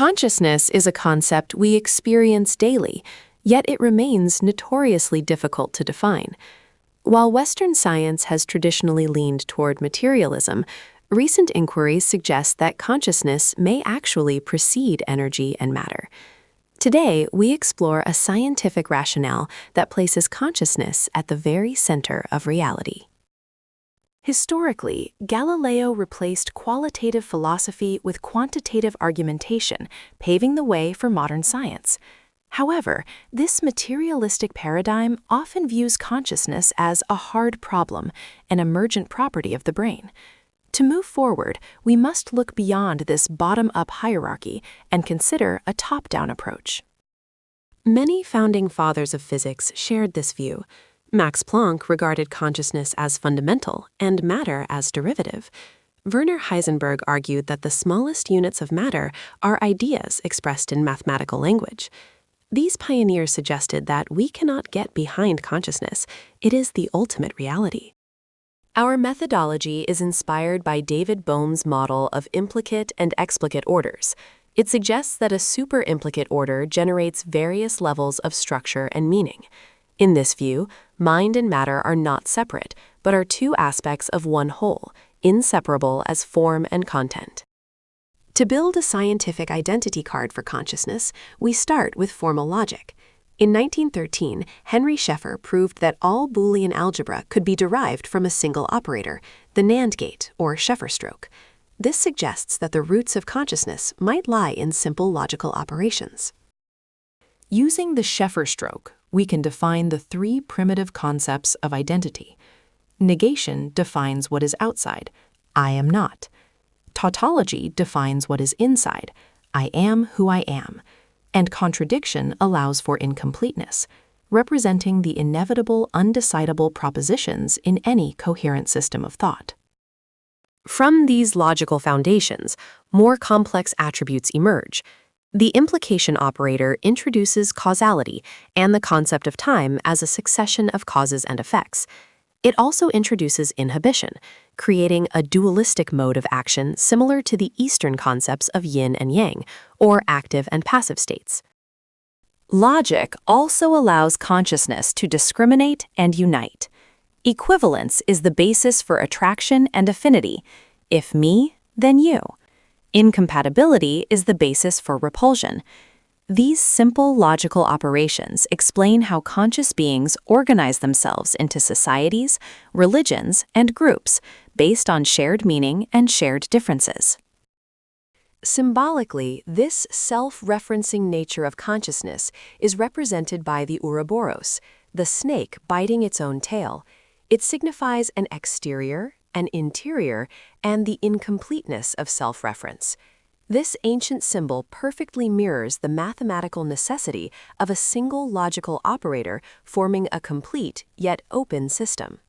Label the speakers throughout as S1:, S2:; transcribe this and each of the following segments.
S1: Consciousness is a concept we experience daily, yet it remains notoriously difficult to define. While Western science has traditionally leaned toward materialism, recent inquiries suggest that consciousness may actually precede energy and matter. Today, we explore a scientific rationale that places consciousness at the very center of reality. Historically, Galileo replaced qualitative philosophy with quantitative argumentation, paving the way for modern science. However, this materialistic paradigm often views consciousness as a hard problem, an emergent property of the brain. To move forward, we must look beyond this bottom-up hierarchy and consider a top-down approach. Many founding fathers of physics shared this view. Max Planck regarded consciousness as fundamental and matter as derivative. Werner Heisenberg argued that the smallest units of matter are ideas expressed in mathematical language. These pioneers suggested that we cannot get behind consciousness. It is the ultimate reality. Our methodology is inspired by David Bohm's model of implicate and explicate orders. It suggests that a superimplicate order generates various levels of structure and meaning. In this view, mind and matter are not separate, but are two aspects of one whole, inseparable as form and content. To build a scientific identity card for consciousness, we start with formal logic. In 1913, Henry Scheffer proved that all Boolean algebra could be derived from a single operator, the NAND gate, or Scheffer stroke. This suggests that the roots of consciousness might lie in simple logical operations. Using the Scheffer stroke, we can define the three primitive concepts of identity. Negation defines what is outside, I am not. Tautology defines what is inside, I am who I am. And contradiction allows for incompleteness, representing the inevitable undecidable propositions in any coherent system of thought. From these logical foundations, more complex attributes emerge. The implication operator introduces causality and the concept of time as a succession of causes and effects. It also introduces inhibition, creating a dualistic mode of action similar to the Eastern concepts of yin and yang, or active and passive states. Logic also allows consciousness to discriminate and unite. Equivalence is the basis for attraction and affinity. If me, then you. Incompatibility is the basis for repulsion. These simple logical operations explain how conscious beings organize themselves into societies, religions, and groups based on shared meaning and shared differences. Symbolically, this self-referencing nature of consciousness is represented by the Ouroboros, the snake biting its own tail. It signifies an exterior, an interior, and the incompleteness of self-reference. This ancient symbol perfectly mirrors the mathematical necessity of a single logical operator forming a complete yet open system.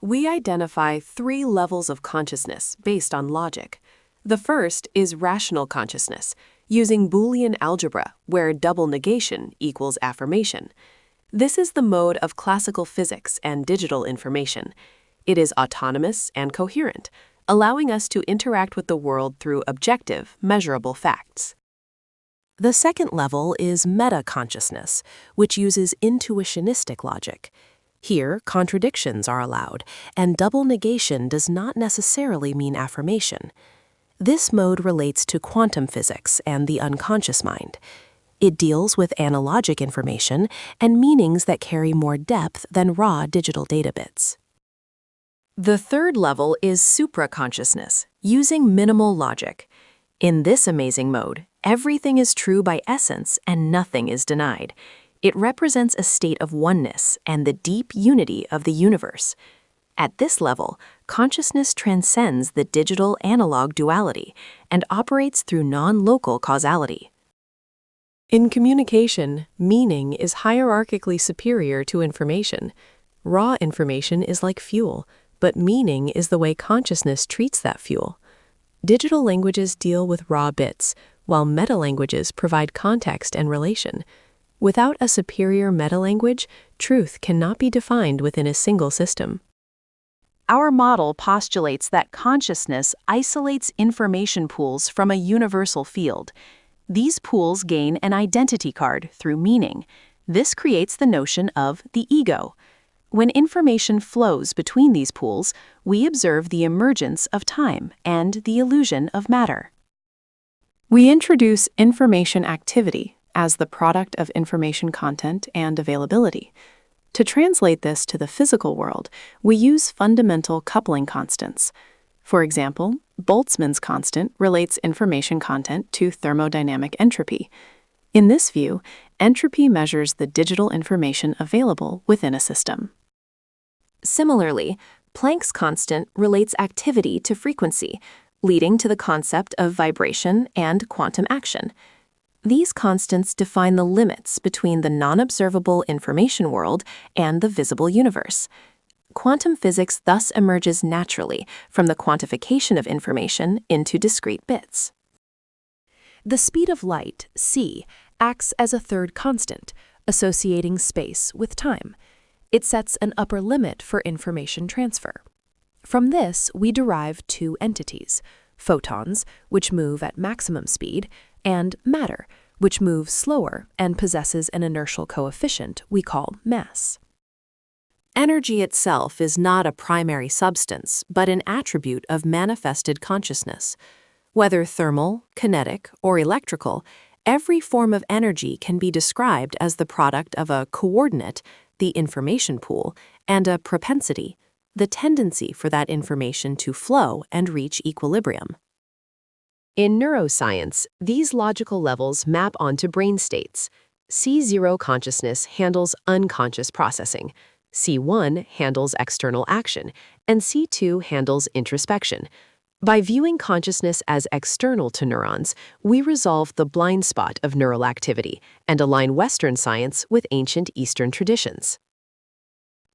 S1: We identify three levels of consciousness based on logic. The first is rational consciousness, using Boolean algebra, where double negation equals affirmation. This is the mode of classical physics and digital information. It is autonomous and coherent, allowing us to interact with the world through objective, measurable facts. The second level is meta-consciousness, which uses intuitionistic logic. Here, contradictions are allowed, and double negation does not necessarily mean affirmation. This mode relates to quantum physics and the unconscious mind. It deals with analogic information and meanings that carry more depth than raw digital data bits. The third level is supraconsciousness, using minimal logic. In this amazing mode, everything is true by essence and nothing is denied. It represents a state of oneness and the deep unity of the universe. At this level, consciousness transcends the digital-analog duality and operates through non-local causality. In communication, meaning is hierarchically superior to information. Raw information is like fuel, but meaning is the way consciousness treats that fuel. Digital languages deal with raw bits, while meta-languages provide context and relation. Without a superior meta-language, truth cannot be defined within a single system. Our model postulates that consciousness isolates information pools from a universal field. These pools gain an identity card through meaning. This creates the notion of the ego. When information flows between these pools, we observe the emergence of time and the illusion of matter. We introduce information activity as the product of information content and availability. To translate this to the physical world, we use fundamental coupling constants. For example, Boltzmann's constant relates information content to thermodynamic entropy. In this view, entropy measures the digital information available within a system. Similarly, Planck's constant relates activity to frequency, leading to the concept of vibration and quantum action. These constants define the limits between the non-observable information world and the visible universe. Quantum physics thus emerges naturally from the quantification of information into discrete bits. The speed of light, c, acts as a third constant, associating space with time. It sets an upper limit for information transfer. From this, we derive two entities: photons, which move at maximum speed, and matter, which moves slower and possesses an inertial coefficient we call mass. Energy itself is not a primary substance, but an attribute of manifested consciousness. Whether thermal, kinetic, or electrical, every form of energy can be described as the product of a coordinate, the information pool, and a propensity, the tendency for that information to flow and reach equilibrium. In neuroscience, these logical levels map onto brain states. C0 consciousness handles unconscious processing, C1 handles external action, and C2 handles introspection. By viewing consciousness as external to neurons, we resolve the blind spot of neural activity and align Western science with ancient Eastern traditions.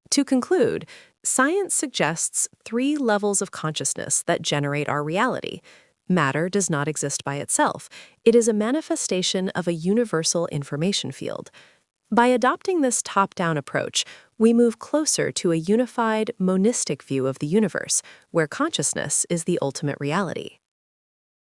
S1: To conclude, science suggests three levels of consciousness that generate our reality. Matter does not exist by itself. It is a manifestation of a universal information field. By adopting this top-down approach, we move closer to a unified, monistic view of the universe, where consciousness is the ultimate reality.